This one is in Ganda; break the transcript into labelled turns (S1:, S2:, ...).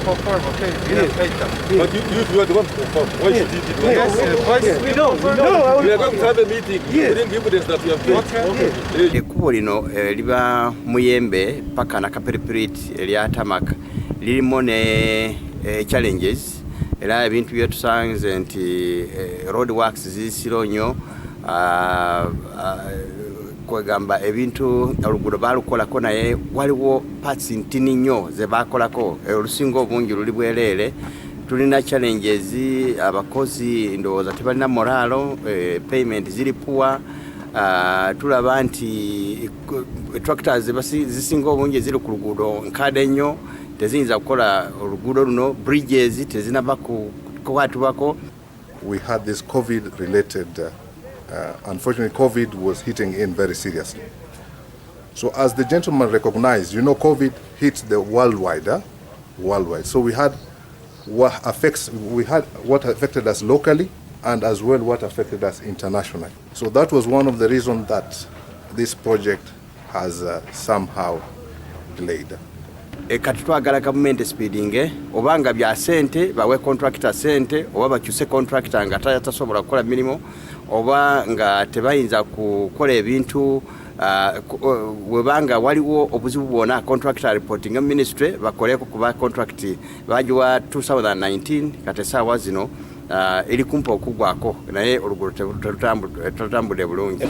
S1: confirm, okay?
S2: But you are the one to confirm. Why should you do that?
S1: Yes,
S2: we know. We are going to have a meeting. You bring evidence that you have done.
S3: Ekkubo lino liba Muyenbe paka Nakapiripirit eryatamaka lirimu ne challenges era ebintu byetusanze nti road works zisiro nnyo kwegamba ebintu oluguudo balukolako naye waliwo parts ntini nnyo ze bakolako olusinga obungi luli bwereere tulina challenges abakozi ndowooza tebalina moralo payment ziri poor tulaba nti tractors zisinga obungi ziri ku luguudo nkade nnyo teziyinza kukola oluguudo luno bridges tezinaba kukwatibwako.
S4: We had this COVID related unfortunately COVID was hitting in very seriously. So as the gentleman recognized, you know, COVID hit the worldwide. So we had what affected us locally and as well what affected us internationally. So that was one of the reasons that this project has somehow delayed.
S3: Kati twagala gavumenti speeding obanga bya sente bawe contractor sente oba bakyuse contractor nga tasobola kukola mirimu oba nga tebayinza kukola ebintu webanga waliwo obuzibu bwona contractor reporting ministry bakoleko kuba contract bajiwa 2019 kati saawa zino eri kumpa okugwako naye oluguudo terutambudde bulungi.